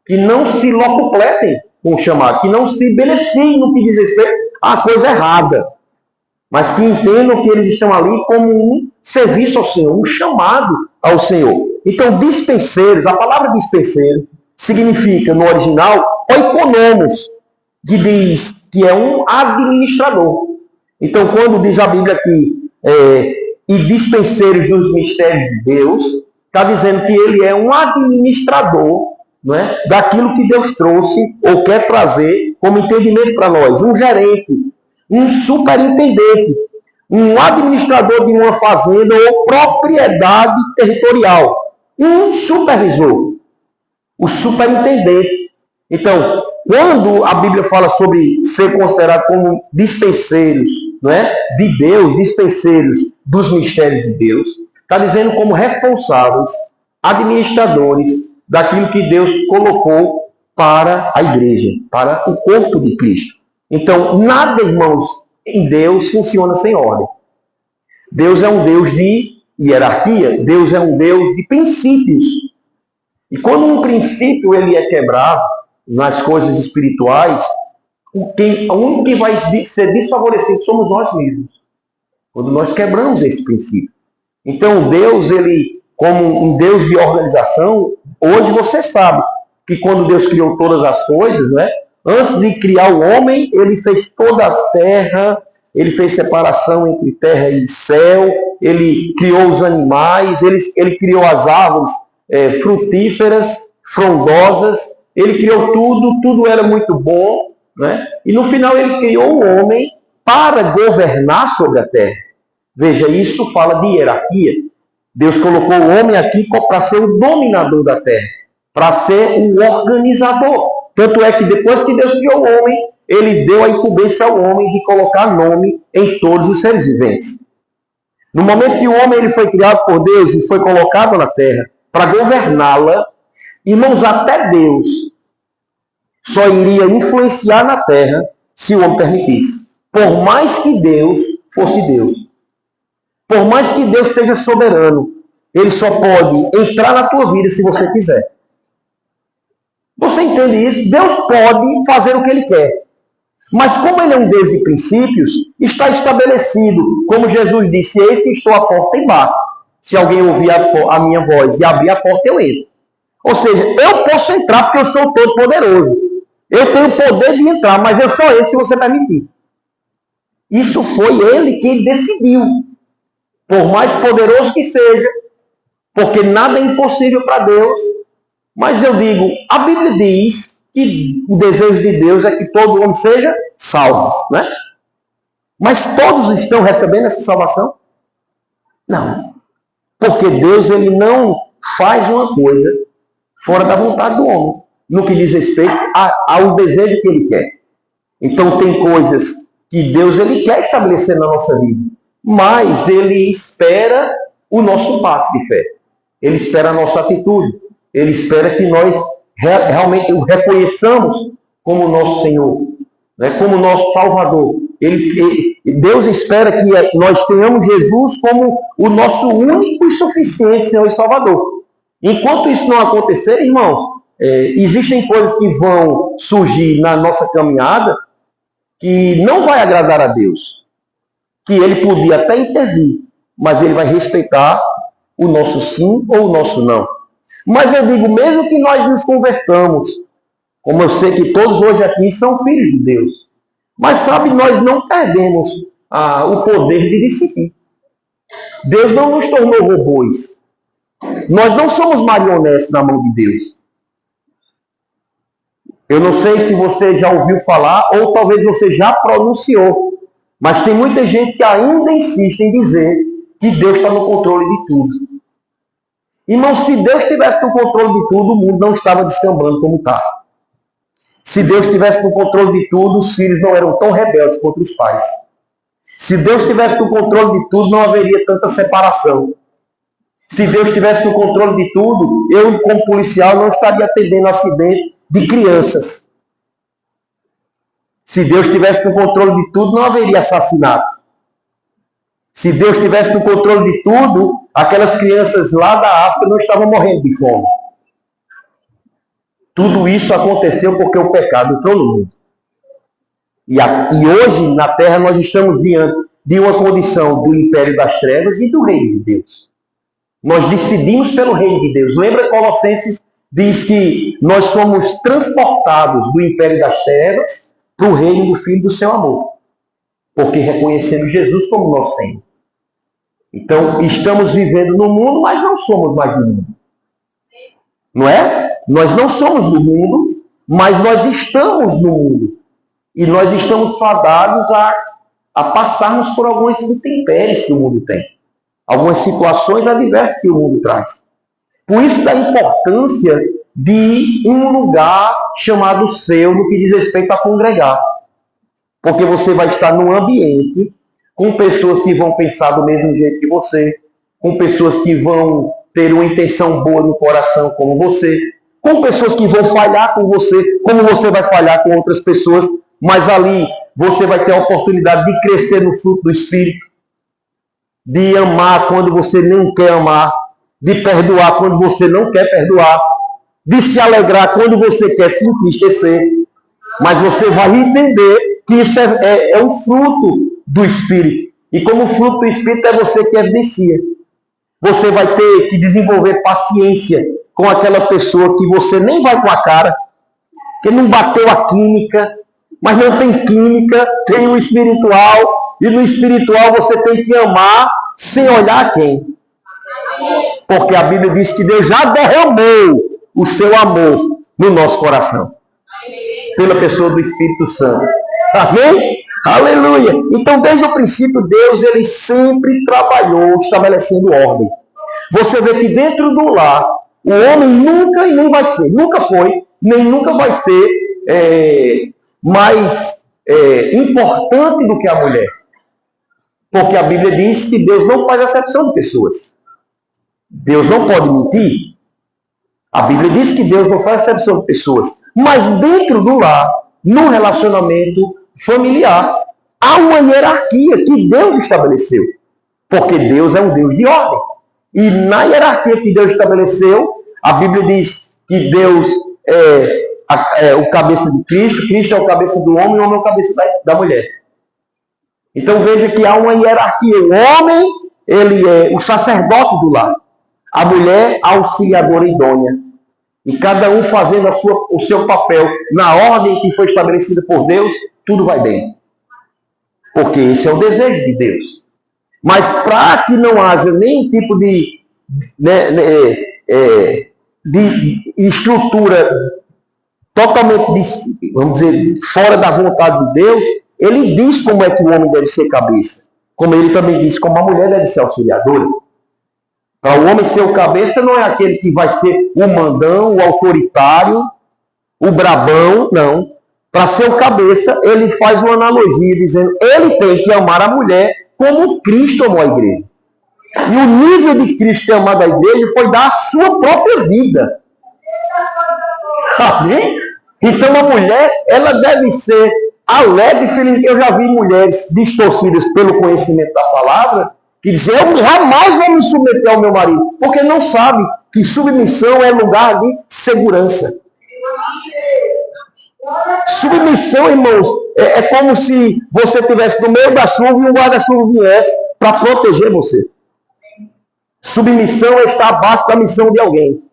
que não se locupletem com o chamado, que não se beneficiem no que diz respeito à coisa errada, mas que entendam que eles estão ali como um serviço ao Senhor, um chamado ao Senhor. Então, dispenseiros, a palavra dispenseiro significa, no original, oikonomos, que diz que é um administrador. Então, quando diz a Bíblia aqui, e dispenseiros dos mistérios de Deus, está dizendo que ele é um administrador, não é, daquilo que Deus trouxe ou quer trazer como entendimento para nós. Um gerente, um superintendente, um administrador de uma fazenda ou propriedade territorial, um supervisor, o superintendente. Então, quando a Bíblia fala sobre ser considerado como dispenseiros, não é, de Deus, dispenseiros dos mistérios de Deus, está dizendo como responsáveis, administradores daquilo que Deus colocou para a igreja, para o corpo de Cristo. Então, nada, irmãos, em Deus funciona sem ordem. Deus é um Deus de hierarquia, Deus é um Deus de princípios. E quando um princípio ele é quebrado nas coisas espirituais, o único que vai ser desfavorecido somos nós mesmos, quando nós quebramos esse princípio. Então, Deus, ele, como um Deus de organização, hoje você sabe que quando Deus criou todas as coisas, né, antes de criar o homem, ele fez toda a terra, ele fez separação entre terra e céu, ele criou os animais, ele criou as árvores frutíferas, frondosas, ele criou tudo, tudo era muito bom, né? E no final ele criou o homem para governar sobre a terra. Veja, isso fala de hierarquia. Deus colocou o homem aqui para ser o dominador da terra, para ser o organizador. Tanto é que depois que Deus criou o homem, ele deu a incumbência ao homem de colocar nome em todos os seres viventes. No momento que o homem ele foi criado por Deus e foi colocado na terra para governá-la, irmãos, até Deus só iria influenciar na terra se o homem permitisse. Por mais que Deus fosse Deus, por mais que Deus seja soberano, ele só pode entrar na tua vida se você quiser. Você entende isso? Deus pode fazer o que ele quer. Mas como ele é um Deus de princípios, está estabelecido, como Jesus disse, eis que estou à porta e bato. Se alguém ouvir a minha voz e abrir a porta, eu entro. Ou seja, eu posso entrar porque eu sou todo poderoso. Eu tenho o poder de entrar, mas eu só entro se você permitir. Isso foi ele quem decidiu. Por mais poderoso que seja, porque nada é impossível para Deus. Mas eu digo, a Bíblia diz que o desejo de Deus é que todo homem seja salvo, né? Mas todos estão recebendo essa salvação? Não. Porque Deus ele não faz uma coisa fora da vontade do homem, no que diz respeito ao desejo que ele quer. Então tem coisas que Deus ele quer estabelecer na nossa vida, mas ele espera o nosso passo de fé. Ele espera a nossa atitude. Ele espera que nós realmente o reconheçamos como nosso Senhor, né, como nosso Salvador. Deus espera que nós tenhamos Jesus como o nosso único e suficiente Senhor e Salvador. Enquanto isso não acontecer, irmãos, existem coisas que vão surgir na nossa caminhada que não vai agradar a Deus. Que ele podia até intervir, mas ele vai respeitar o nosso sim ou o nosso não. Mas eu digo, mesmo que nós nos convertamos, como eu sei que todos hoje aqui são filhos de Deus, mas sabe, nós não perdemos o poder de decidir. Deus não nos tornou robôs. Nós não somos marionetes na mão de Deus. Eu não sei se você já ouviu falar, ou talvez você já pronunciou, mas tem muita gente que ainda insiste em dizer que Deus está no controle de tudo. Irmão, se Deus estivesse no controle de tudo, o mundo não estava descambando como está. Se Deus estivesse no controle de tudo, os filhos não eram tão rebeldes contra os pais. Se Deus estivesse no controle de tudo, não haveria tanta separação. Se Deus estivesse no controle de tudo, eu, como policial, não estaria atendendo acidente de crianças. Se Deus estivesse no controle de tudo, não haveria assassinato. Se Deus estivesse no controle de tudo, aquelas crianças lá da África não estavam morrendo de fome. Tudo isso aconteceu porque o pecado entrou no mundo. E hoje, na Terra, nós estamos diante de uma condição do império das trevas e do reino de Deus. Nós decidimos pelo reino de Deus. Lembra, Colossenses diz que nós somos transportados do império das trevas para o reino do Filho do seu amor. Porque reconhecemos Jesus como nosso Senhor. Então, estamos vivendo no mundo, mas não somos mais do mundo. Não é? Nós não somos do mundo, mas nós estamos no mundo. E nós estamos fadados a passarmos por algumas intempéries que o mundo tem. Algumas situações adversas que o mundo traz. Por isso da importância de um lugar chamado seu no que diz respeito a congregar. Porque você vai estar num ambiente com pessoas que vão pensar do mesmo jeito que você, com pessoas que vão ter uma intenção boa no coração como você, com pessoas que vão falhar com você, como você vai falhar com outras pessoas, mas ali você vai ter a oportunidade de crescer no fruto do Espírito, de amar quando você não quer amar, de perdoar quando você não quer perdoar, de se alegrar quando você quer se entristecer. Mas você vai entender que isso é um fruto do Espírito. E como fruto do Espírito é você que evidencia. Você vai ter que desenvolver paciência com aquela pessoa que você nem vai com a cara, que não bateu a química, mas não tem química, tem o espiritual, e no espiritual você tem que amar sem olhar quem. Porque a Bíblia diz que Deus já derramou o seu amor no nosso coração, pela pessoa do Espírito Santo. Amém? Aleluia! Então, desde o princípio, Deus ele sempre trabalhou estabelecendo ordem. Você vê que dentro do lar, o homem nunca e nem vai ser, nunca foi, nem nunca vai ser mais importante do que a mulher. Porque a Bíblia diz que Deus não faz acepção de pessoas. Deus não pode mentir. A Bíblia diz que Deus não faz acepção de pessoas. Mas dentro do lar, no relacionamento familiar, há uma hierarquia que Deus estabeleceu. Porque Deus é um Deus de ordem. E na hierarquia que Deus estabeleceu, a Bíblia diz que Deus é o cabeça de Cristo, Cristo é o cabeça do homem, o homem é o cabeça da mulher. Então veja que há uma hierarquia. O homem, ele é o sacerdote do lar. A mulher, a auxiliadora idônea. E cada um fazendo o seu papel na ordem que foi estabelecida por Deus, tudo vai bem. Porque esse é o desejo de Deus. Mas para que não haja nenhum tipo de estrutura totalmente, vamos dizer, fora da vontade de Deus, ele diz como é que o homem deve ser cabeça. Como ele também diz como a mulher deve ser auxiliadora. Para o homem ser o cabeça não é aquele que vai ser o mandão, o autoritário, o brabão, não. Para ser o cabeça, ele faz uma analogia dizendo ele tem que amar a mulher como Cristo amou a igreja. E o nível de Cristo ter amado a igreja foi dar a sua própria vida. Amém? Então a mulher, ela deve ser alegre e feliz. Eu já vi mulheres distorcidas pelo conhecimento da palavra que dizem, eu jamais vou me submeter ao meu marido, porque não sabe que submissão é lugar de segurança. Submissão, irmãos, é como se você estivesse no meio da chuva e um guarda-chuva viesse para proteger você. Submissão é estar abaixo da missão de alguém.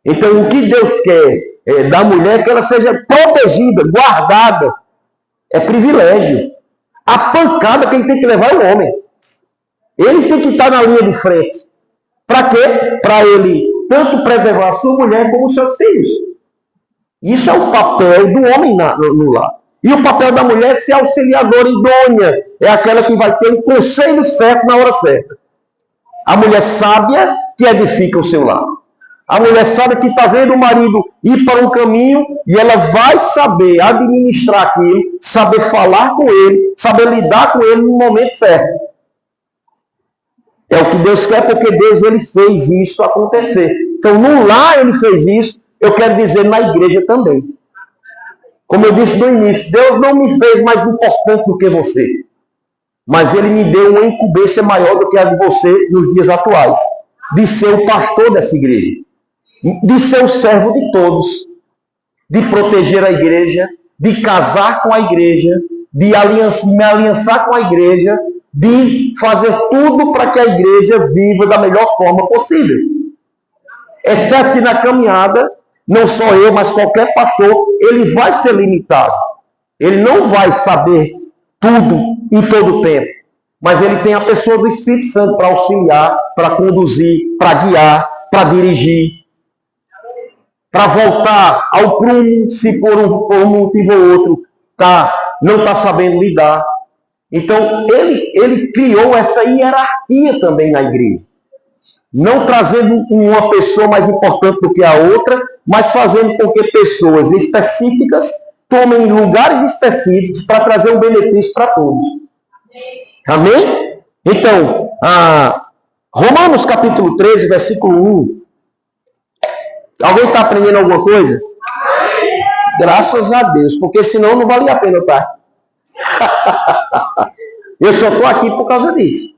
Então, o que Deus quer da mulher é que ela seja protegida, guardada. É privilégio. A pancada quem tem que levar é o homem. Ele tem que estar na linha de frente. Para quê? Para ele tanto preservar a sua mulher como os seus filhos. Isso é o papel do homem no lar. E o papel da mulher é ser auxiliadora idônea. É aquela que vai ter o conselho certo na hora certa. A mulher sábia que edifica o seu lar. A mulher sábia que está vendo o marido ir para um caminho e ela vai saber administrar aquilo, saber falar com ele, saber lidar com ele no momento certo. É o que Deus quer, porque Deus ele fez isso acontecer. Então, no lar ele fez isso, eu quero dizer na igreja também. Como eu disse no início, Deus não me fez mais importante do que você. Mas ele me deu uma incumbência maior do que a de você nos dias atuais. De ser o pastor dessa igreja. De ser o servo de todos. de proteger a igreja, de casar com a igreja, de me aliançar com a igreja, de fazer tudo para que a igreja viva da melhor forma possível. Exceto que na caminhada, não só eu, mas qualquer pastor, ele vai ser limitado. Ele não vai saber tudo em todo o tempo. Mas ele tem a pessoa do Espírito Santo para auxiliar, para conduzir, para guiar, para dirigir, para voltar ao prumo, se por um motivo ou outro não está sabendo lidar. Então, ele criou essa hierarquia também na igreja. Não trazendo uma pessoa mais importante do que a outra, mas fazendo com que pessoas específicas tomem lugares específicos para trazer um benefício para todos. Amém? Então, Romanos capítulo 13, versículo 1. Alguém está aprendendo alguma coisa? Graças a Deus, porque senão não valia a pena, tá? Eu só estou aqui por causa disso.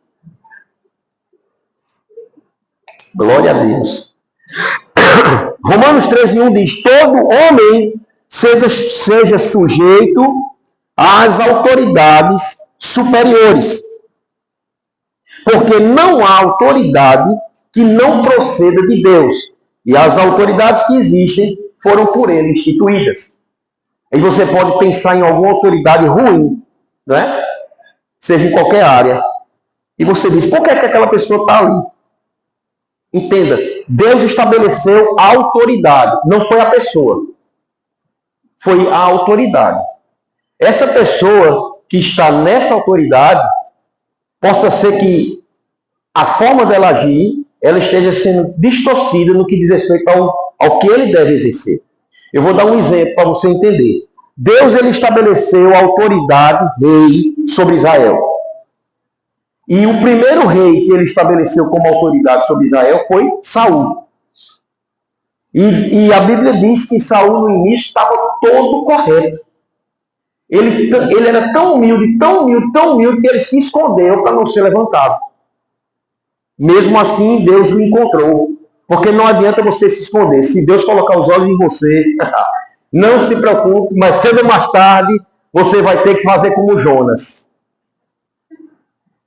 Glória a Deus. Romanos 13:1 diz: todo homem seja sujeito às autoridades superiores, porque não há autoridade que não proceda de Deus, e as autoridades que existem foram por ele instituídas. Aí você pode pensar em alguma autoridade ruim, né? Seja em qualquer área, e você diz: por que aquela pessoa está ali? Entenda, Deus estabeleceu a autoridade, não foi a pessoa, foi a autoridade. Essa pessoa que está nessa autoridade, possa ser que a forma dela agir, ela esteja sendo distorcida no que diz respeito ao que ele deve exercer. Eu vou dar um exemplo para você entender. Deus, ele estabeleceu a autoridade, rei, sobre Israel. E o primeiro rei que ele estabeleceu como autoridade sobre Israel foi Saul. E a Bíblia diz que Saul no início estava todo correto. Ele era tão humilde, que ele se escondeu para não ser levantado. Mesmo assim, Deus o encontrou. Porque não adianta você se esconder. Se Deus colocar os olhos em você, não se preocupe, mas cedo ou mais tarde, você vai ter que fazer como Jonas.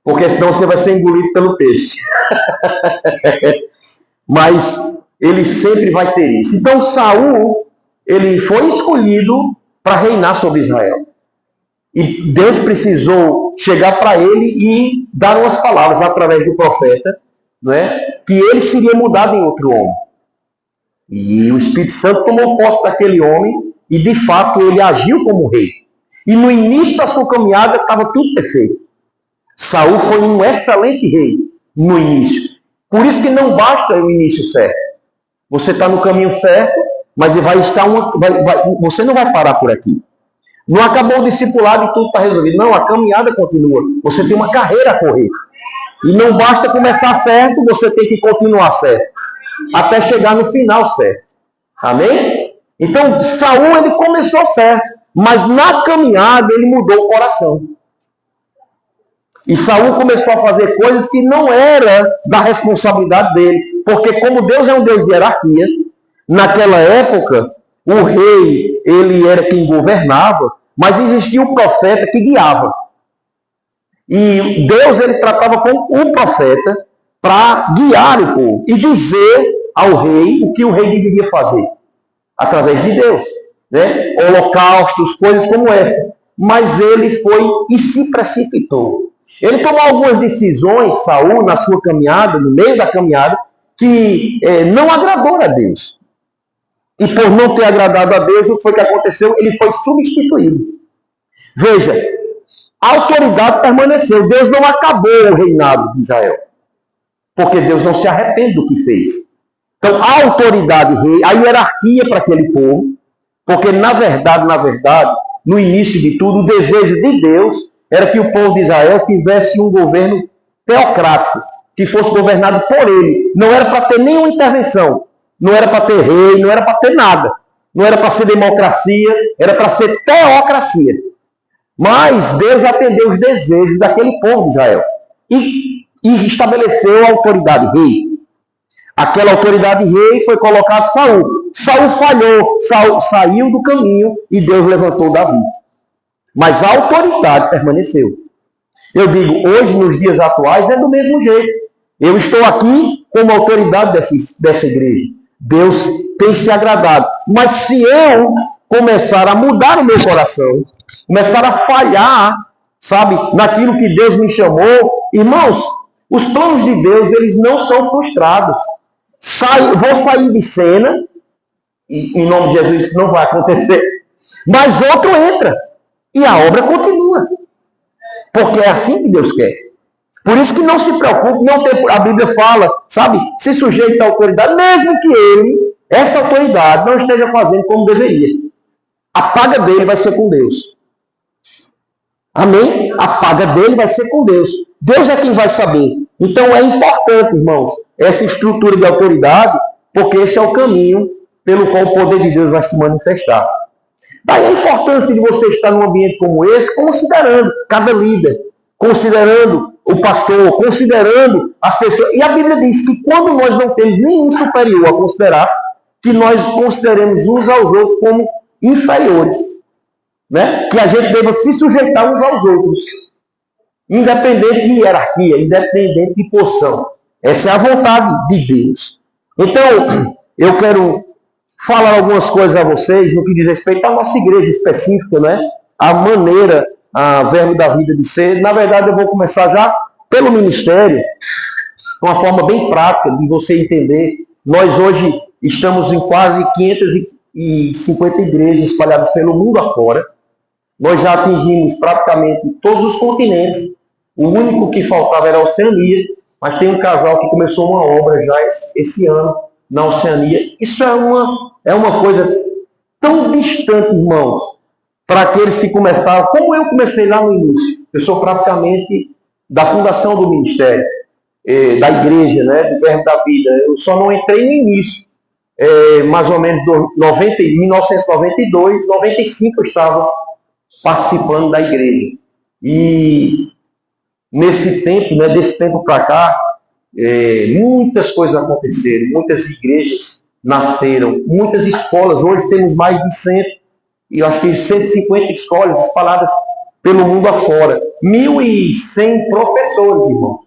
Porque senão você vai ser engolido pelo peixe. Mas ele sempre vai ter isso. Então Saul, ele foi escolhido para reinar sobre Israel. E Deus precisou chegar para ele e dar umas palavras através do profeta, né, que ele seria mudado em outro homem. E o Espírito Santo tomou posse daquele homem e de fato ele agiu como rei. E no início da sua caminhada estava tudo perfeito. Saul foi um excelente rei no início. Por isso que não basta o início certo. Você está no caminho certo, mas você não vai parar por aqui. Não acabou o discipulado e tudo está resolvido. Não, a caminhada continua. Você tem uma carreira a correr. E não basta começar certo, você tem que continuar certo. Até chegar no final certo. Amém? Então, Saul, ele começou certo. Mas na caminhada, ele mudou o coração. E Saul começou a fazer coisas que não era da responsabilidade dele. Porque como Deus é um Deus de hierarquia, naquela época, o rei, ele era quem governava, mas existia o profeta que guiava. E Deus, ele tratava com o profeta para guiar o povo e dizer ao rei o que o rei deveria fazer. Através de Deus. Né? Holocaustos, coisas como essa. Mas ele foi e se precipitou. Ele tomou algumas decisões, Saul, na sua caminhada, no meio da caminhada, que não agradou a Deus. E por não ter agradado a Deus, o que foi que aconteceu? Ele foi substituído. Veja, a autoridade permaneceu. Deus não acabou o reinado de Israel. Porque Deus não se arrepende do que fez. Então, a autoridade rei, a hierarquia para aquele povo, porque na verdade, no início de tudo, o desejo de Deus era que o povo de Israel tivesse um governo teocrático, que fosse governado por ele. Não era para ter nenhuma intervenção. Não era para ter rei, não era para ter nada. Não era para ser democracia, era para ser teocracia. Mas Deus atendeu os desejos daquele povo de Israel. E estabeleceu a autoridade rei. Aquela autoridade rei foi colocado Saul. Saul falhou, Saul saiu do caminho e Deus levantou Davi. Mas a autoridade permaneceu. Eu digo, hoje, nos dias atuais, é do mesmo jeito. Eu estou aqui como autoridade dessa igreja. Deus tem se agradado. Mas se eu começar a mudar o meu coração, começar a falhar, sabe, naquilo que Deus me chamou, irmãos, os planos de Deus, eles não são frustrados. Vou sair de cena, e em nome de Jesus isso não vai acontecer, mas outro entra, e a obra continua. Porque é assim que Deus quer. Por isso que não se preocupe, a Bíblia fala, sabe, se sujeita à autoridade, mesmo que ele, essa autoridade, não esteja fazendo como deveria. A paga dele vai ser com Deus. Amém? A paga dele vai ser com Deus. Deus é quem vai saber. Então é importante, irmãos, essa estrutura de autoridade, porque esse é o caminho pelo qual o poder de Deus vai se manifestar. Daí a importância de você estar num ambiente como esse, considerando cada líder, considerando o pastor, considerando as pessoas. E a Bíblia diz que quando nós não temos nenhum superior a considerar, que nós consideremos uns aos outros como inferiores. Né? Que a gente deva se sujeitar uns aos outros. Independente de hierarquia, independente de posição. Essa é a vontade de Deus. Então, eu quero falar algumas coisas a vocês no que diz respeito à nossa igreja específica, né? A maneira, a Verbo da Vida de ser. Na verdade, eu vou começar já pelo ministério, uma forma bem prática de você entender. Nós hoje estamos em quase 550 igrejas espalhadas pelo mundo afora. Nós já atingimos praticamente todos os continentes. O único que faltava era a Oceania, mas tem um casal que começou uma obra já esse ano na Oceania. Isso é uma coisa tão distante, irmãos, para aqueles que começaram, como eu comecei lá no início. Eu sou praticamente da fundação do ministério, da igreja, né, do Verbo da Vida. Eu só não entrei no início. Mais ou menos em 1992, 95 eu estava participando da igreja. E nesse tempo, né, desse tempo para cá, muitas coisas aconteceram, muitas igrejas nasceram, muitas escolas. Hoje temos mais de 100, e eu acho que 150 escolas espalhadas pelo mundo afora. 1.100 professores, irmão.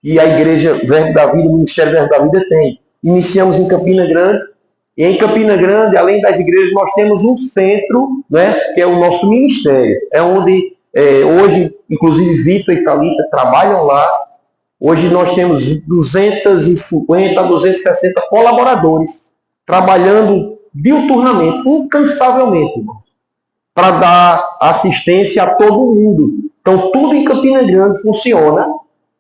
E a igreja Verbo da Vida, o Ministério Verbo da Vida tem. Iniciamos em Campina Grande. E em Campina Grande, além das igrejas, nós temos um centro, né, que é o nosso ministério. É onde hoje, inclusive, Vitor e Thalita trabalham lá. Hoje nós temos 250 a 260 colaboradores trabalhando diuturnamente, incansavelmente, para dar assistência a todo mundo. Então, tudo em Campina Grande funciona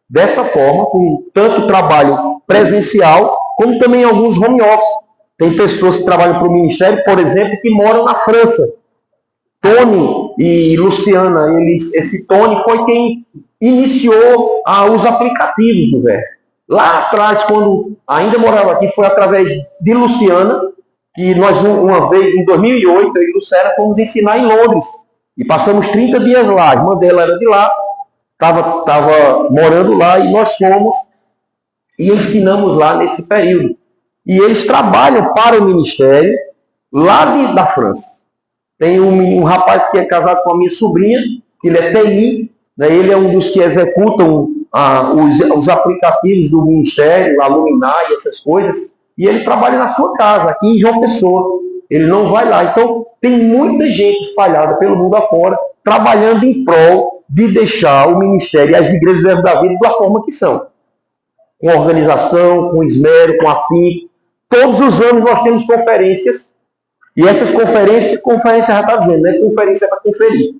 dessa forma, com tanto trabalho presencial, como também alguns home office. Tem pessoas que trabalham para o ministério, por exemplo, que moram na França. Tony e Luciana, esse Tony foi quem iniciou os aplicativos do Verbo. Lá atrás, quando ainda morava aqui, foi através de Luciana, que nós, uma vez, em 2008, eu e Luciana fomos ensinar em Londres. E passamos 30 dias lá. A irmã dela era de lá, estava morando lá, e nós fomos e ensinamos lá nesse período. E eles trabalham para o ministério lá da França. Tem um rapaz que é casado com a minha sobrinha, que ele é TI, né? Ele é um dos que executam os aplicativos do ministério, a Luminar e essas coisas, e ele trabalha na sua casa, aqui em João Pessoa. Ele não vai lá. Então, tem muita gente espalhada pelo mundo afora, trabalhando em prol de deixar o ministério e as igrejas do Verbo da Vida da forma que são. Com organização, com esmero, com afinco. Todos os anos nós temos conferências, e essas conferência já está dizendo, né? Conferência é para conferir.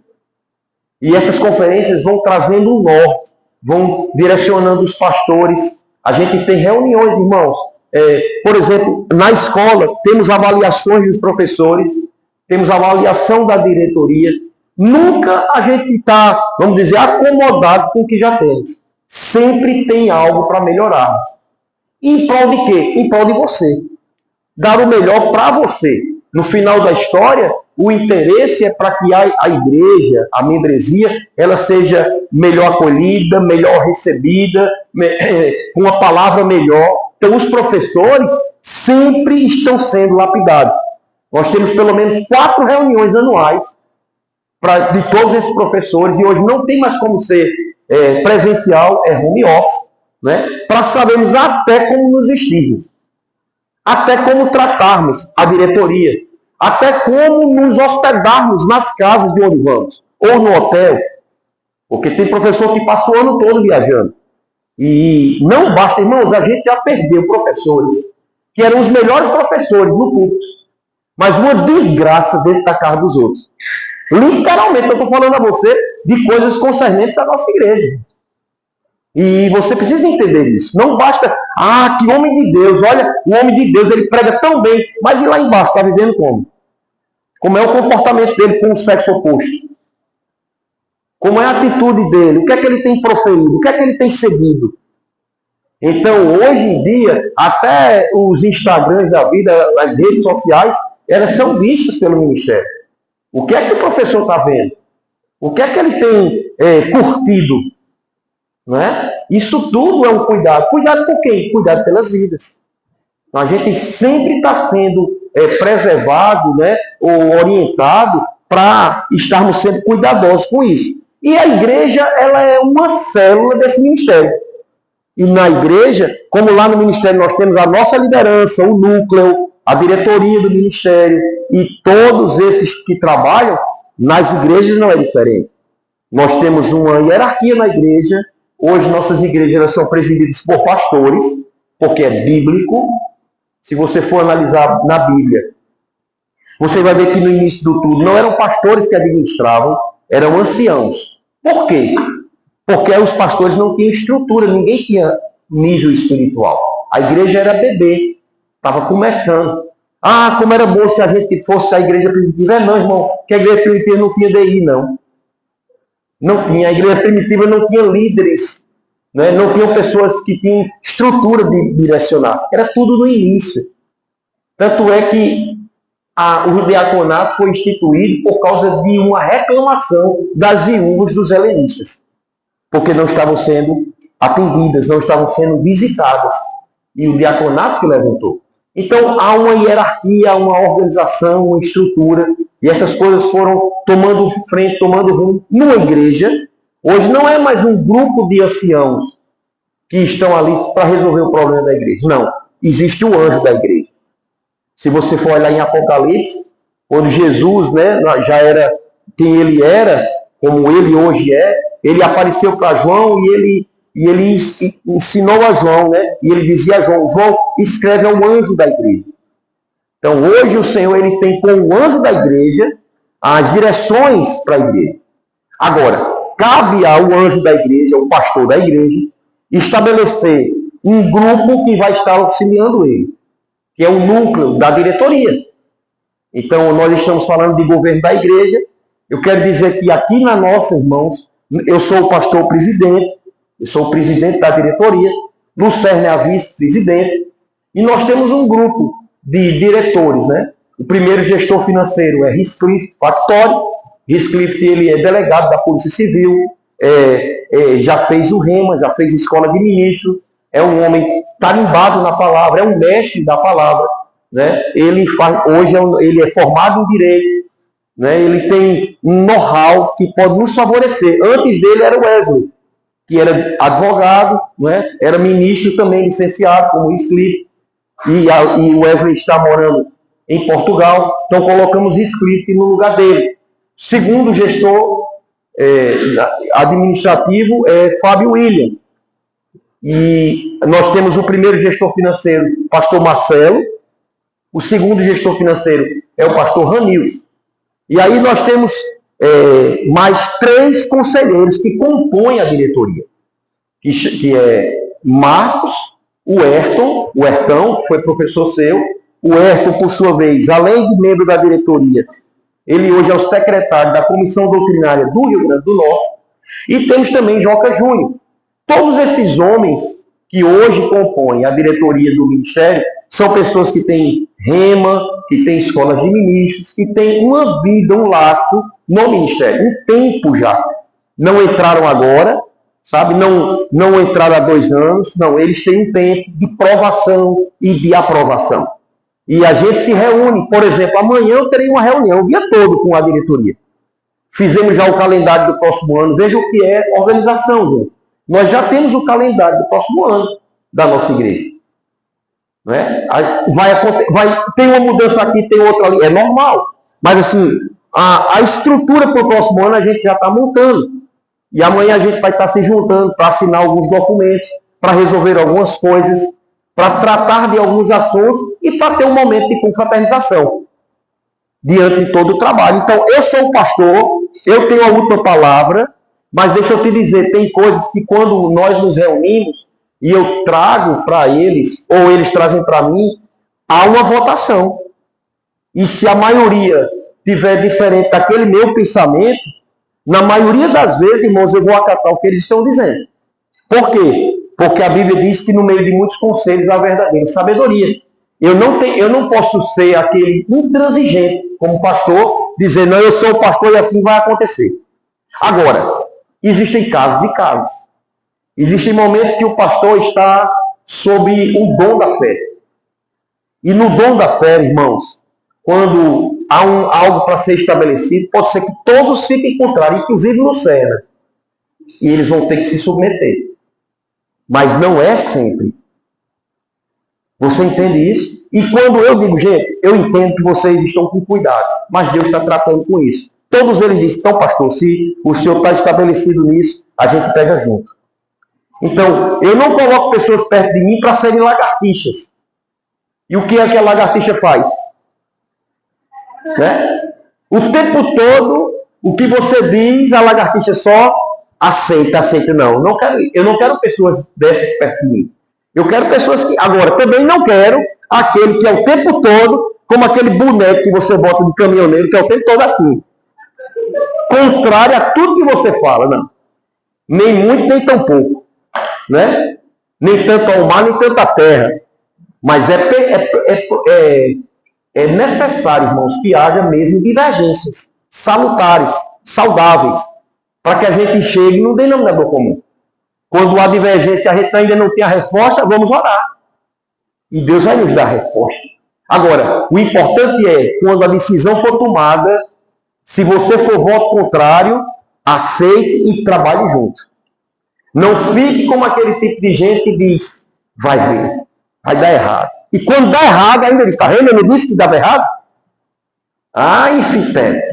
E essas conferências vão trazendo um norte, vão direcionando os pastores. A gente tem reuniões, irmãos. Por exemplo, na escola, temos avaliações dos professores, temos avaliação da diretoria. Nunca a gente está, vamos dizer, acomodado com o que já temos. Sempre tem algo para melhorar. Em prol de quê? Em prol de você. Dar o melhor para você. No final da história, o interesse é para que a igreja, a membresia, ela seja melhor acolhida, melhor recebida, com uma palavra melhor. Então, os professores sempre estão sendo lapidados. Nós temos pelo menos 4 reuniões anuais de todos esses professores, e hoje não tem mais como ser presencial, é home office, né? Para sabermos até como nos vestirmos, até como tratarmos a diretoria, até como nos hospedarmos nas casas de onde vamos, ou no hotel, porque tem professor que passa o ano todo viajando. E não basta, irmãos, a gente já perdeu professores que eram os melhores professores no púlpito, mas uma desgraça dentro da casa dos outros. Literalmente, eu estou falando a você de coisas concernentes à nossa igreja. E você precisa entender isso. Não basta, que homem de Deus, olha, o homem de Deus, ele prega tão bem, mas e lá embaixo, está vivendo como? Como é o comportamento dele com o sexo oposto? Como é a atitude dele? O que é que ele tem proferido? O que é que ele tem seguido? Então, hoje em dia, até os Instagrams da vida, as redes sociais, elas são vistas pelo ministério. O que é que o professor está vendo? O que é que ele tem curtido? Não é? Isso tudo é um cuidado. Cuidado por quem? Cuidado pelas vidas. A gente sempre está sendo preservado, né, ou orientado para estarmos sempre cuidadosos com isso. E a igreja, ela é uma célula desse ministério. E na igreja, como lá no ministério nós temos a nossa liderança, o núcleo, a diretoria do ministério e todos esses que trabalham, nas igrejas não é diferente. Nós temos uma hierarquia na igreja. Hoje nossas igrejas elas são presididas por pastores, porque é bíblico. Se você for analisar na Bíblia, você vai ver que no início do tudo não eram pastores que administravam, eram anciãos. Por quê? Porque os pastores não tinham estrutura, ninguém tinha nível espiritual. A igreja era bebê, estava começando. Como era bom se a gente fosse a igreja primitiva. Não, irmão, que a igreja primitiva não tinha DI, não. Não tinha, a igreja primitiva não tinha líderes, né? Não tinham pessoas que tinham estrutura de direcionar. Era tudo no início. Tanto é que o diaconato foi instituído por causa de uma reclamação das viúvas dos helenistas, porque não estavam sendo atendidas, não estavam sendo visitadas. E o diaconato se levantou. Então há uma hierarquia, uma organização, uma estrutura, e essas coisas foram tomando frente, tomando rumo numa igreja. Hoje não é mais um grupo de anciãos que estão ali para resolver o problema da igreja. Não. Existe o anjo da igreja. Se você for olhar em Apocalipse, quando Jesus, né, já era quem ele era, como ele hoje é, ele apareceu para João e ele ensinou a João, né? E ele dizia a João, escreve ao anjo da igreja. Então hoje o Senhor ele tem com o anjo da igreja as direções para a igreja. Agora, cabe ao anjo da igreja, ao pastor da igreja, estabelecer um grupo que vai estar auxiliando ele, que é o núcleo da diretoria. Então, nós estamos falando de governo da igreja. Eu quero dizer que aqui na nossa, irmãos, eu sou o pastor presidente, eu sou o presidente da diretoria, Lucerna é a vice-presidente, e nós temos um grupo de diretores, né? O primeiro gestor financeiro é Riscliffe Factori. Riscliffe, ele é delegado da Polícia Civil, já fez o REMA, já fez escola de ministro, é um homem tarimbado na palavra, é um mestre da palavra, né? Hoje ele é formado em direito, né? Ele tem um know-how que pode nos favorecer. Antes dele era o Wesley, que era advogado, né? Era ministro também, licenciado como Riscliffe, e o Wesley está morando em Portugal, então colocamos Riscliffe no lugar dele. Segundo gestor administrativo é Fábio William. E nós temos o primeiro gestor financeiro, pastor Marcelo. O segundo gestor financeiro é o pastor Ranils. E aí nós temos mais 3 conselheiros que compõem a diretoria. Que é Marcos, o Hertão, que foi professor seu. O Herton, por sua vez, além de membro da diretoria, ele hoje é o secretário da Comissão Doutrinária do Rio Grande do Norte. E temos também Joca Júnior. Todos esses homens que hoje compõem a diretoria do ministério são pessoas que têm rema, que têm escolas de ministros, que têm uma vida, um laço no ministério, um tempo já. Não entraram agora, sabe? Não entraram há 2 anos, não. Eles têm um tempo de provação e de aprovação. E a gente se reúne. Por exemplo, amanhã eu terei uma reunião o dia todo com a diretoria. Fizemos já o calendário do próximo ano. Veja o que é organização, gente. Nós já temos o calendário do próximo ano da nossa igreja. Né? Tem uma mudança aqui, tem outra ali. É normal. Mas assim, a estrutura para o próximo ano a gente já está montando. E amanhã a gente vai estar se juntando para assinar alguns documentos, para resolver algumas coisas, para tratar de alguns assuntos e para ter um momento de confraternização diante de todo o trabalho. Então, eu sou o pastor, eu tenho a última palavra, mas deixa eu te dizer, tem coisas que quando nós nos reunimos e eu trago para eles, ou eles trazem para mim, há uma votação. E se a maioria tiver diferente daquele meu pensamento, na maioria das vezes, irmãos, eu vou acatar o que eles estão dizendo. Por quê? Porque a Bíblia diz que no meio de muitos conselhos há verdadeira sabedoria. Eu não posso ser aquele intransigente, como pastor, dizer, não, eu sou o pastor e assim vai acontecer. Agora, existem casos e casos. Existem momentos que o pastor está sob o dom da fé. E no dom da fé, irmãos, quando há algo para ser estabelecido, pode ser que todos fiquem contrários, inclusive no Sena. E eles vão ter que se submeter. Mas não é sempre. Você entende isso? E quando eu digo, gente, eu entendo que vocês estão com cuidado, mas Deus está tratando com isso. Todos eles dizem, então, pastor, se o senhor está estabelecido nisso, a gente pega junto. Então, eu não coloco pessoas perto de mim para serem lagartixas. E o que é que a lagartixa faz? Né? O tempo todo, o que você diz, a lagartixa só aceita. Não, eu não quero pessoas dessas perto de mim. Eu quero pessoas que... Agora, também não quero aquele que é o tempo todo, como aquele boneco que você bota de caminhoneiro, que é o tempo todo assim. Contrário a tudo que você fala, não. Nem muito, nem tão pouco. Né? Nem tanto ao mar, nem tanto à terra. Mas é necessário, irmãos, que haja mesmo divergências salutares, saudáveis, para que a gente chegue no denominador comum. Quando há divergência, a gente ainda não tem a resposta, vamos orar. E Deus vai nos dar a resposta. Agora, o importante é, quando a decisão for tomada, se você for voto contrário, aceite e trabalhe junto. Não fique como aquele tipo de gente que diz, vai ver, vai dar errado. E quando dá errado, ainda diz, está vendo? Eu não disse que dava errado? Ai, fitete.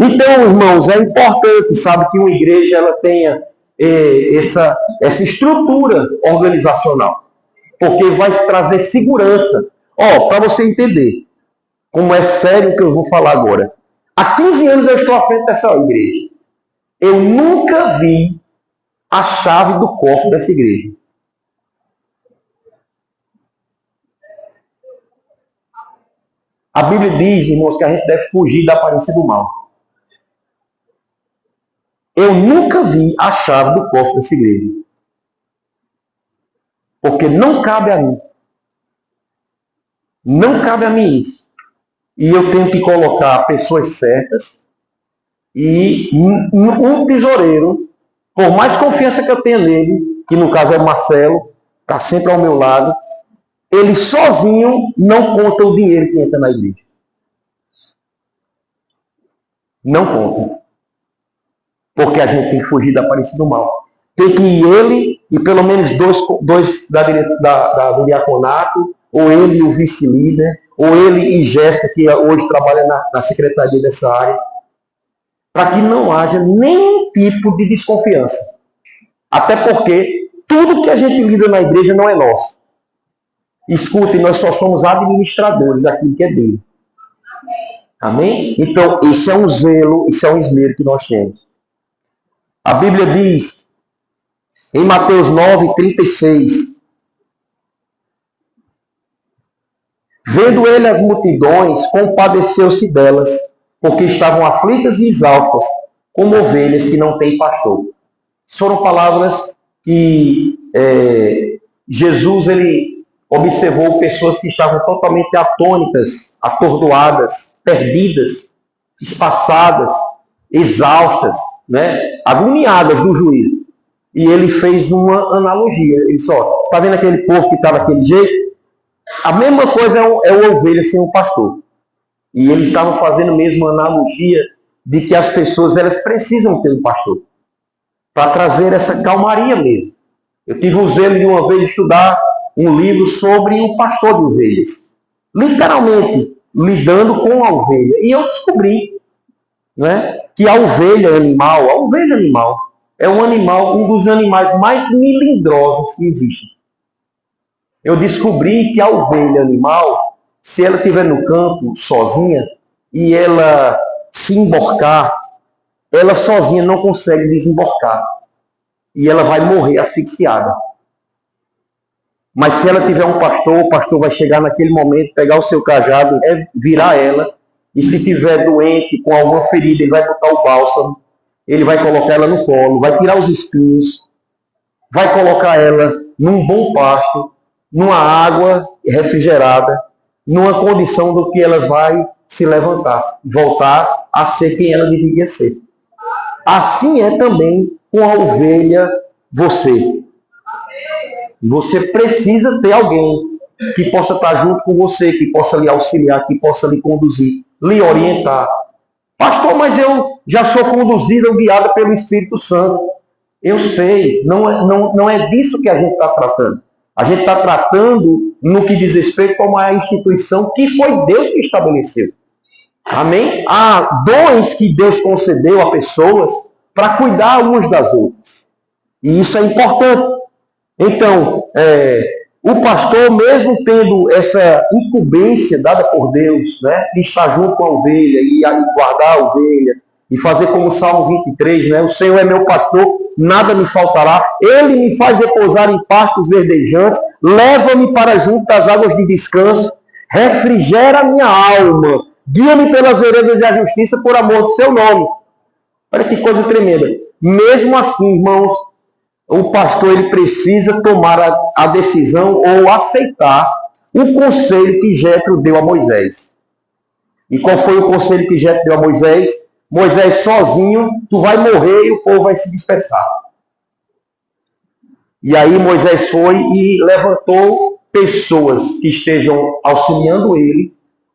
Então, irmãos, é importante, sabe, que uma igreja ela tenha essa estrutura organizacional, porque vai trazer segurança. Para você entender como é sério o que eu vou falar agora. Há 15 anos eu estou à frente dessa igreja. Eu nunca vi a chave do cofre dessa igreja. A Bíblia diz, irmãos, que a gente deve fugir da aparência do mal. Eu nunca vi a chave do cofre dessa igreja. Porque não cabe a mim. Não cabe a mim isso. E eu tenho que colocar pessoas certas e um tesoureiro, por mais confiança que eu tenha nele, que no caso é o Marcelo, está sempre ao meu lado, ele sozinho não conta o dinheiro que entra na igreja. Não conta. Porque a gente tem que fugir da aparência do mal. Tem que ir ele e pelo menos dois do diaconato, ou ele e o vice-líder, ou ele e Jéssica, que hoje trabalha na secretaria dessa área, para que não haja nenhum tipo de desconfiança. Até porque tudo que a gente lida na igreja não é nosso. Escutem, nós só somos administradores daquilo que é dele. Amém? Então, esse é um zelo, esse é um esmero que nós temos. A Bíblia diz, em Mateus 9:36, vendo ele as multidões, compadeceu-se delas, porque estavam aflitas e exaustas, como ovelhas que não têm pastor. Foram palavras que Jesus ele observou pessoas que estavam totalmente atônitas, atordoadas, perdidas, espaçadas, exaustas, né, agoniadas do juízo. E ele fez uma analogia. Ele só, está vendo aquele povo que está daquele jeito? A mesma coisa é o ovelha sem o pastor. E ele estava fazendo mesmo uma analogia de que as pessoas elas precisam ter um pastor para trazer essa calmaria mesmo. Eu tive o zelo de uma vez estudar um livro sobre o pastor de ovelhas, literalmente lidando com a ovelha. E eu descobri, né, que a ovelha animal é um dos animais mais melindrosos que existem. Eu descobri que a ovelha animal, se ela estiver no campo sozinha e ela se emborcar, ela sozinha não consegue desemborcar. E ela vai morrer asfixiada. Mas se ela tiver um pastor, o pastor vai chegar naquele momento, pegar o seu cajado, virar ela, e se tiver doente, com alguma ferida, ele vai botar o bálsamo, ele vai colocar ela no colo, vai tirar os espinhos, vai colocar ela num bom pasto, numa água refrigerada, numa condição do que ela vai se levantar, voltar a ser quem ela deveria ser. Assim é também com a ovelha você. Você precisa ter alguém que possa estar junto com você, que possa lhe auxiliar, que possa lhe conduzir, lhe orientar. Pastor, mas eu já sou conduzida ou guiada pelo Espírito Santo. Eu sei, não é disso que a gente está tratando. A gente está tratando no que diz respeito a uma instituição que foi Deus que estabeleceu. Amém? Há dons que Deus concedeu a pessoas para cuidar umas das outras. E isso é importante. Então, o pastor, mesmo tendo essa incumbência dada por Deus, né, de estar junto com a ovelha e guardar a ovelha, e fazer como o Salmo 23, né, o Senhor é meu pastor, nada me faltará, Ele me faz repousar em pastos verdejantes, leva-me para junto das águas de descanso, refrigera a minha alma, guia-me pelas veredas da justiça por amor do seu nome. Olha que coisa tremenda. Mesmo assim, irmãos, o pastor ele precisa tomar a decisão ou aceitar o conselho que Jetro deu a Moisés. E qual foi o conselho que Jetro deu a Moisés? Moisés, sozinho, tu vai morrer e o povo vai se dispersar. E aí Moisés foi e levantou pessoas que estejam auxiliando ele,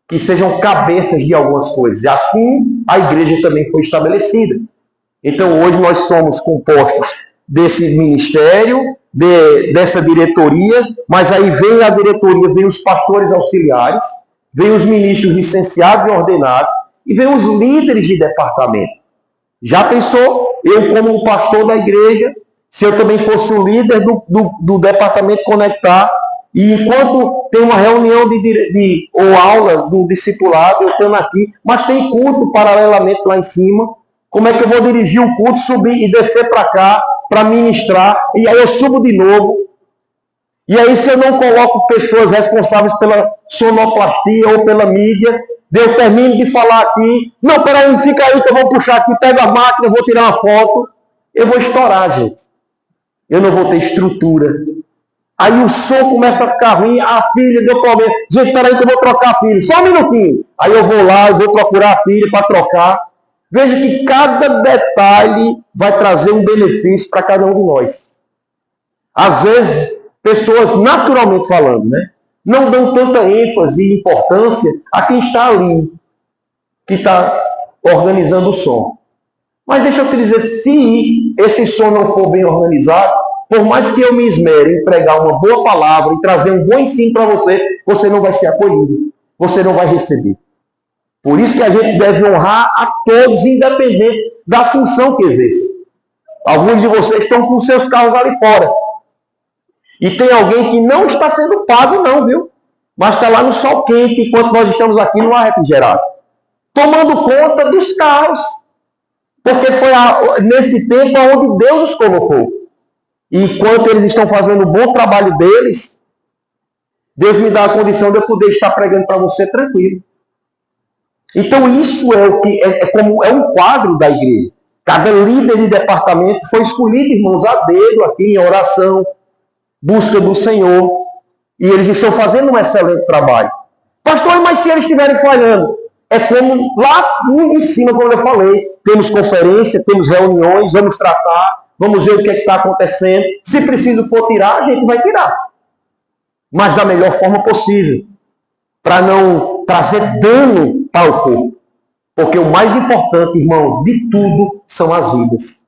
que sejam cabeças de algumas coisas. E assim a igreja também foi estabelecida. Então hoje nós somos compostos desse ministério, dessa diretoria, mas aí vem a diretoria, vem os pastores auxiliares, vem os ministros licenciados e ordenados, e vem os líderes de departamento. Já pensou, eu como pastor da igreja, se eu também fosse o líder do departamento Conectar, e enquanto tem uma reunião ou aula do discipulado, eu estou aqui, mas tem culto paralelamente lá em cima, como é que eu vou dirigir o culto, subir e descer para cá, para ministrar, e aí eu subo de novo. E aí se eu não coloco pessoas responsáveis pela sonoplastia ou pela mídia, eu termino de falar aqui, não, peraí, fica aí que eu vou puxar aqui, pego a máquina, eu vou tirar uma foto, eu vou estourar, gente. Eu não vou ter estrutura. Aí o som começa a ficar ruim, a pilha deu problema. Gente, peraí que eu vou trocar a pilha, só um minutinho. Aí eu vou lá, eu vou procurar a pilha para trocar. Veja que cada detalhe vai trazer um benefício para cada um de nós. Às vezes, pessoas, naturalmente falando, né, não dão tanta ênfase e importância a quem está ali, que está organizando o som. Mas deixa eu te dizer, se esse som não for bem organizado, por mais que eu me esmere em pregar uma boa palavra e trazer um bom ensino para você, você não vai ser acolhido, você não vai receber. Por isso que a gente deve honrar a todos, independente da função que exercem. Alguns de vocês estão com seus carros ali fora. E tem alguém que não está sendo pago não, viu? Mas está lá no sol quente, enquanto nós estamos aqui no ar refrigerado. Tomando conta dos carros. Porque foi nesse tempo onde Deus os colocou. E enquanto eles estão fazendo o bom trabalho deles, Deus me dá a condição de eu poder estar pregando para você tranquilo. Então isso é o que é um quadro da igreja. Cada líder de departamento foi escolhido, irmãos, a dedo aqui em oração, busca do Senhor, e eles estão fazendo um excelente trabalho. Pastor, mas se eles estiverem falhando? É como lá em cima, como eu falei, temos conferência, temos reuniões, vamos tratar, vamos ver o que está acontecendo. Se preciso for tirar, a gente vai tirar. Mas da melhor forma possível, para não trazer dano para o corpo. Porque o mais importante, irmãos, de tudo são as vidas.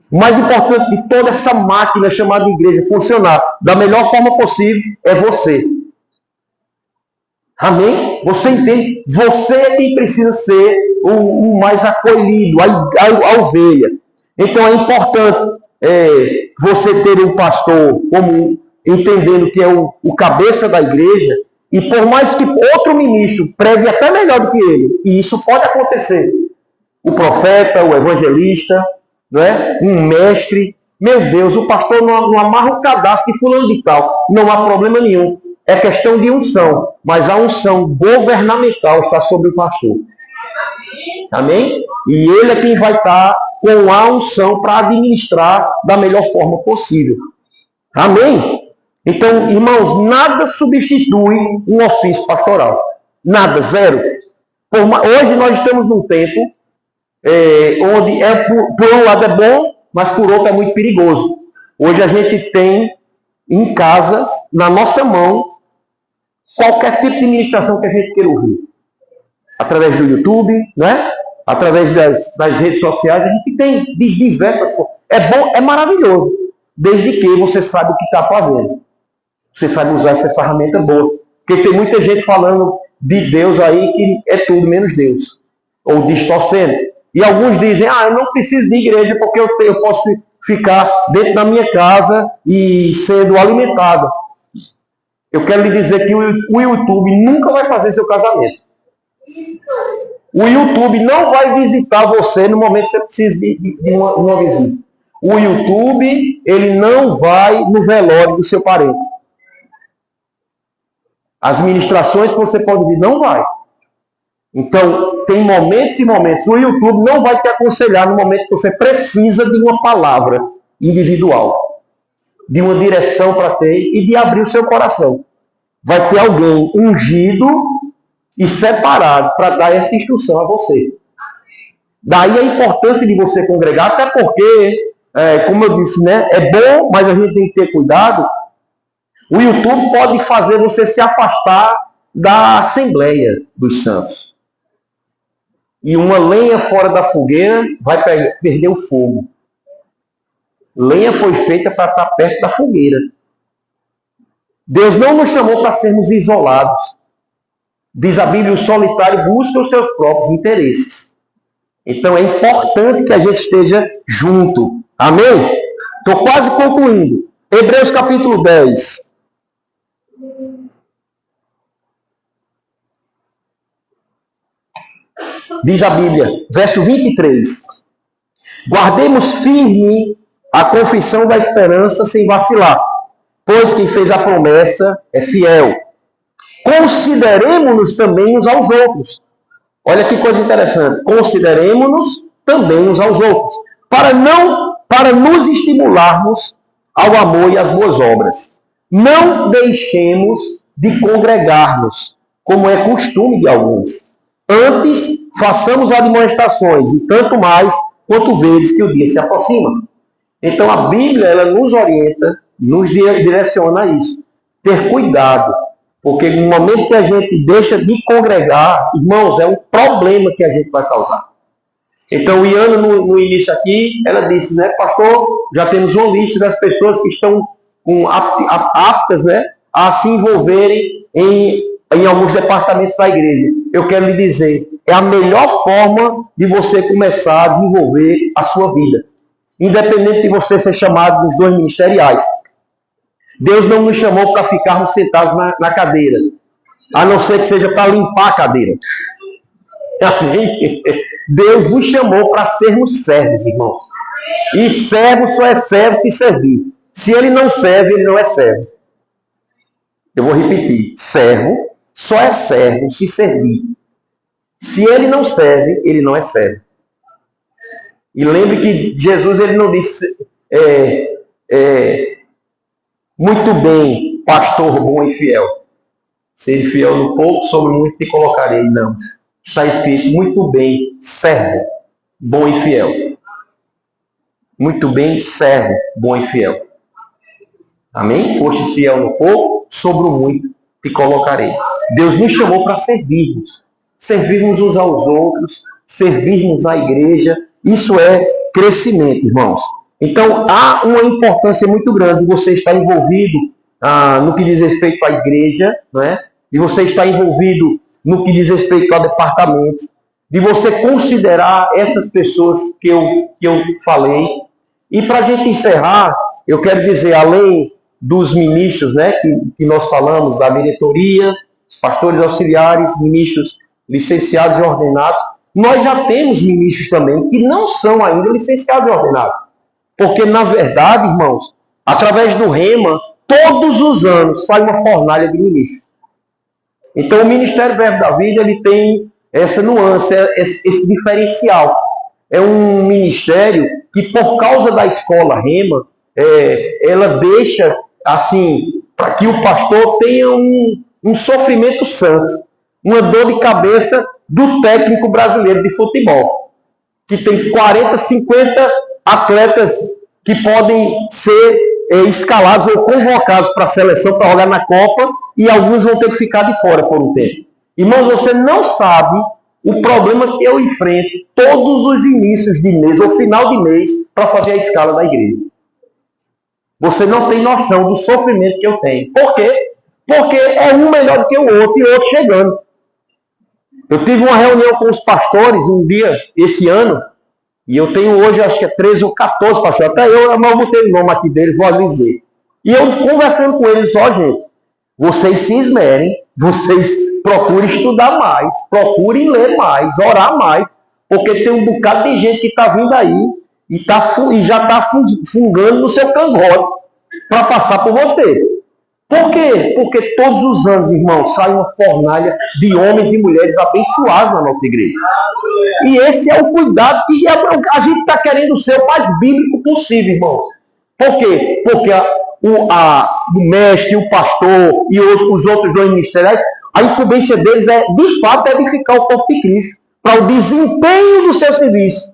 O mais importante de toda essa máquina chamada igreja funcionar da melhor forma possível é você. Amém? Você entende? Você é quem precisa ser o mais acolhido, a ovelha. Então é importante você ter um pastor como entendendo que é o cabeça da igreja, e por mais que outro ministro pregue até melhor do que ele, e isso pode acontecer, o profeta, o evangelista, não é? Um mestre, meu Deus, o pastor não amarra o cadastro de fulano de tal, não há problema nenhum. É questão de unção, mas a unção governamental está sobre o pastor. Amém? E ele é quem vai estar com a unção para administrar da melhor forma possível. Amém? Então, irmãos, nada substitui um ofício pastoral. Nada, zero. Hoje nós estamos num tempo onde por um lado é bom, mas por outro é muito perigoso. Hoje a gente tem em casa, na nossa mão, qualquer tipo de ministração que a gente queira ouvir. Através do YouTube, né? Através das redes sociais, a gente tem de diversas coisas. É bom, é maravilhoso, desde que você saiba o que está fazendo. Você sabe usar essa ferramenta boa. Porque tem muita gente falando de Deus aí que é tudo menos Deus. Ou distorcendo. E alguns dizem, eu não preciso de igreja porque eu posso ficar dentro da minha casa e sendo alimentado. Eu quero lhe dizer que o YouTube nunca vai fazer seu casamento. O YouTube não vai visitar você no momento que você precisa de uma visita. O YouTube, ele não vai no velório do seu parente. As ministrações que você pode vir, não vai. Então, tem momentos e momentos. O YouTube não vai te aconselhar no momento que você precisa de uma palavra individual, de uma direção para ter e de abrir o seu coração. Vai ter alguém ungido e separado para dar essa instrução a você. Daí a importância de você congregar, até porque, como eu disse, né, é bom, mas a gente tem que ter cuidado. O YouTube pode fazer você se afastar da Assembleia dos Santos. E uma lenha fora da fogueira vai perder o fogo. Lenha foi feita para estar perto da fogueira. Deus não nos chamou para sermos isolados. Diz a Bíblia, o solitário busca os seus próprios interesses. Então é importante que a gente esteja junto. Amém? Estou quase concluindo. Hebreus capítulo 10. Diz a Bíblia, verso 23. Guardemos firme a confissão da esperança sem vacilar, pois quem fez a promessa é fiel. Consideremos-nos também uns aos outros. Olha que coisa interessante. Consideremos-nos também uns aos outros, para nos estimularmos ao amor e às boas obras. Não deixemos de congregar-nos, como é costume de alguns. Antes, façamos admoestações, e tanto mais quanto vezes que o dia se aproxima. Então, a Bíblia, ela nos orienta, nos direciona a isso. Ter cuidado, porque no momento que a gente deixa de congregar, irmãos, é um problema que a gente vai causar. Então, Iana, no início aqui, ela disse, né, pastor, já temos uma lista das pessoas que estão aptas, né, a se envolverem em alguns departamentos da igreja. Eu quero lhe dizer, é a melhor forma de você começar a desenvolver a sua vida. Independente de você ser chamado nos dons ministeriais. Deus não nos chamou para ficarmos sentados na cadeira. A não ser que seja para limpar a cadeira. Amém? Deus nos chamou para sermos servos, irmãos. E servo só é servo se servir. Se ele não serve, ele não é servo. Eu vou repetir. Servo só é servo se servir. Se ele não serve, ele não é servo. E lembre que Jesus, ele não disse muito bem, pastor bom e fiel. Ser fiel no pouco, sobre muito te colocarei. Não. Está escrito: muito bem, servo, bom e fiel. Muito bem, servo, bom e fiel. Amém? Fostes fiel no pouco, sobre o muito te colocarei. Deus nos chamou para servirmos uns aos outros, servirmos a igreja. Isso é crescimento, irmãos. Então, há uma importância muito grande de você estar envolvido no que diz respeito à igreja, né? De você estar envolvido no que diz respeito a departamentos, de você considerar essas pessoas que eu falei. E para a gente encerrar, eu quero dizer, além dos ministros, né, que nós falamos, da diretoria, pastores auxiliares, ministros licenciados e ordenados, nós já temos ministros também que não são ainda licenciados e ordenados. Porque, na verdade, irmãos, através do Rema, todos os anos sai uma fornalha de ministros. Então, o Ministério Verbo da Vida, ele tem essa nuance, esse diferencial. É um ministério que, por causa da escola Rema, ela deixa, assim, para que o pastor tenha um sofrimento santo, uma dor de cabeça do técnico brasileiro de futebol, que tem 40, 50 atletas que podem ser escalados ou convocados para a seleção para jogar na Copa, e alguns vão ter que ficar de fora por um tempo. Irmãos, você não sabe o problema que eu enfrento todos os inícios de mês ou final de mês para fazer a escala da igreja. Você não tem noção do sofrimento que eu tenho. Por quê? Porque é um melhor do que o outro e o outro chegando. Eu tive uma reunião com os pastores um dia, esse ano, e eu tenho hoje, acho que é 13 ou 14 pastores. Até eu botei o nome aqui deles, vou dizer. E eu conversando com eles, gente, vocês se esmerem, vocês procurem estudar mais, procurem ler mais, orar mais, porque tem um bocado de gente que está vindo aí e já está fungando no seu cangote para passar por você. Por quê? Porque todos os anos, irmãos, sai uma fornalha de homens e mulheres abençoados na nossa igreja. E esse é o cuidado que a gente está querendo ser o mais bíblico possível, irmão. Por quê? Porque o mestre, o pastor e os outros dois ministeriais, a incumbência deles é, de fato, edificar o corpo de Cristo para o desempenho do seu serviço.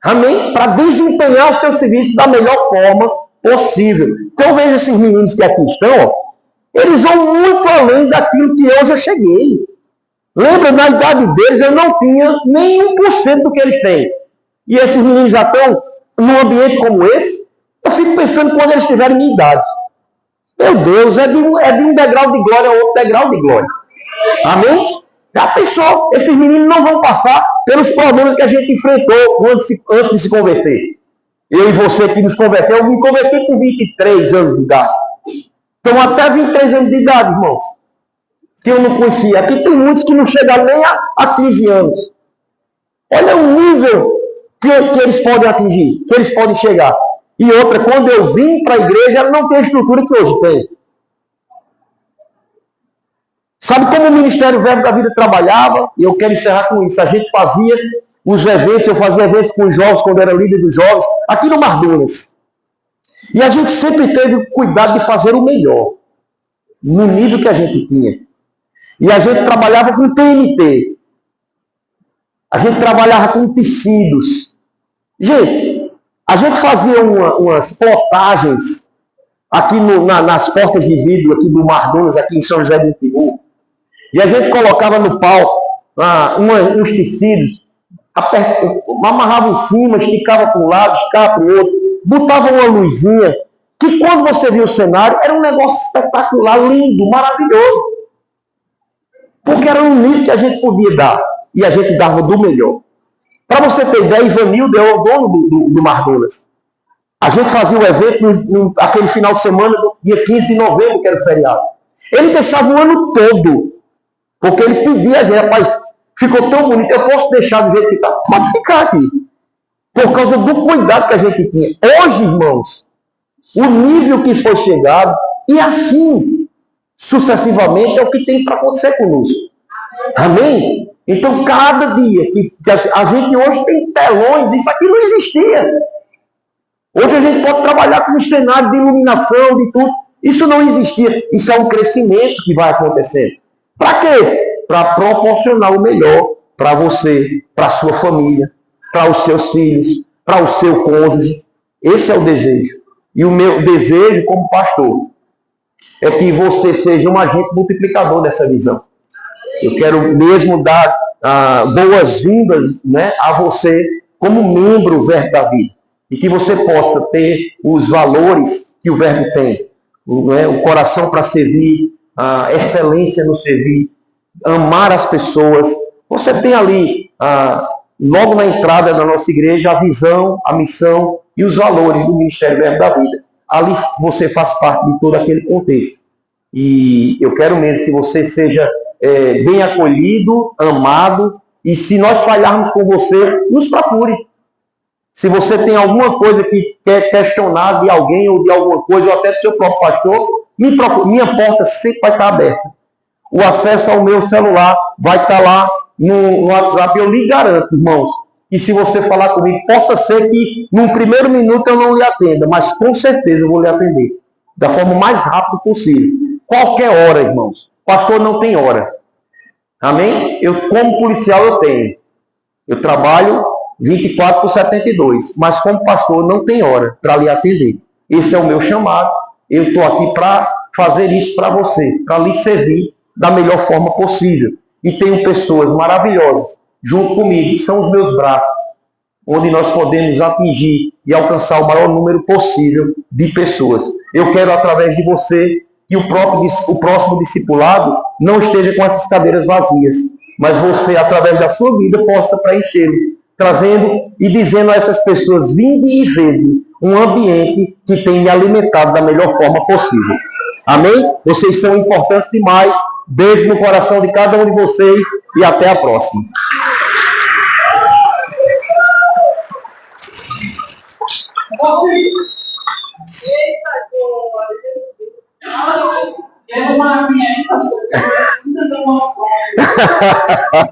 Amém? Para desempenhar o seu serviço da melhor forma possível. Então, veja esses meninos que aqui estão, eles vão muito além daquilo que eu já cheguei. Lembra, na idade deles, eu não tinha nem 1% do que eles têm. E esses meninos já estão num ambiente como esse. Eu fico pensando quando eles tiverem minha idade. Meu Deus, é de um degrau de glória a outro degrau de glória. Amém? Já pensou? Esses meninos não vão passar pelos problemas que a gente enfrentou antes de se converter. Eu e você que nos converteu, eu me converti com 23 anos de idade. Então, até 23 anos de idade, irmãos, que eu não conhecia. Aqui tem muitos que não chegam nem a 15 anos. Olha o nível que eles podem atingir, que eles podem chegar. E outra, quando eu vim para a igreja, ela não tem a estrutura que hoje tem. Sabe como o Ministério Verbo da Vida trabalhava? E eu quero encerrar com isso. A gente fazia os eventos, eu fazia eventos com os jovens, quando era líder dos jovens, aqui no Mardonas. E a gente sempre teve o cuidado de fazer o melhor, no nível que a gente tinha. E a gente trabalhava com TNT. A gente trabalhava com tecidos. Gente, a gente fazia umas plotagens aqui nas portas de vidro aqui do Mardonas, aqui em São José do Peru. E a gente colocava no palco uns tecidos, amarrava em cima, esticava para um lado, esticava para o outro, botava uma luzinha, que quando você via o cenário, era um negócio espetacular, lindo, maravilhoso. Porque era um nível que a gente podia dar, e a gente dava do melhor. Para você ter ideia, Ivanildo é o dono do Mardonas. A gente fazia o evento aquele final de semana, dia 15 de novembro, que era o feriado. Ele deixava o ano todo, porque ele pedia a gente, rapaz, ficou tão bonito, eu posso deixar do jeito que está? Pode ficar aqui. Por causa do cuidado que a gente tinha. Hoje, irmãos, o nível que foi chegado, e assim, sucessivamente, é o que tem para acontecer conosco. Amém? Então, cada dia que a gente hoje tem telões, isso aqui não existia. Hoje a gente pode trabalhar com um cenário de iluminação, de tudo. Isso não existia. Isso é um crescimento que vai acontecendo. Para quê? para proporcionar o melhor para você, para a sua família, para os seus filhos, para o seu cônjuge. Esse é o desejo. E o meu desejo como pastor é que você seja um agente multiplicador dessa visão. Eu quero mesmo dar boas-vindas, né, a você como membro Verbo da Vida. E que você possa ter os valores que o Verbo tem. O coração para servir, a excelência no servir, amar as pessoas. Você tem ali, logo na entrada da nossa igreja, a visão, a missão e os valores do Ministério Verbo da Vida. Ali você faz parte de todo aquele contexto. E eu quero mesmo que você seja bem acolhido, amado, e se nós falharmos com você, nos procure. Se você tem alguma coisa que quer questionar de alguém ou de alguma coisa, ou até do seu próprio pastor, me procure. Minha porta sempre vai estar aberta. O acesso ao meu celular vai estar lá no WhatsApp. Eu lhe garanto, irmãos, que se você falar comigo, possa ser que num primeiro minuto eu não lhe atenda, mas com certeza eu vou lhe atender da forma mais rápida possível. Qualquer hora, irmãos. Pastor não tem hora. Amém? Eu, como policial, eu tenho. Eu trabalho 24/72, mas como pastor não tem hora para lhe atender. Esse é o meu chamado. Eu estou aqui para fazer isso para você, para lhe servir da melhor forma possível. E tenho pessoas maravilhosas junto comigo, que são os meus braços, onde nós podemos atingir e alcançar o maior número possível de pessoas. Eu quero, através de você, que o próximo discipulado não esteja com essas cadeiras vazias, mas você, através da sua vida, possa preenchê-los, trazendo e dizendo a essas pessoas: vinde e vede um ambiente que tem me alimentado da melhor forma possível. Amém? Vocês são importantes demais. Beijo no coração de cada um de vocês e até a próxima. É uma minha muitas emoções.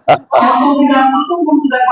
Eu convidar todo mundo da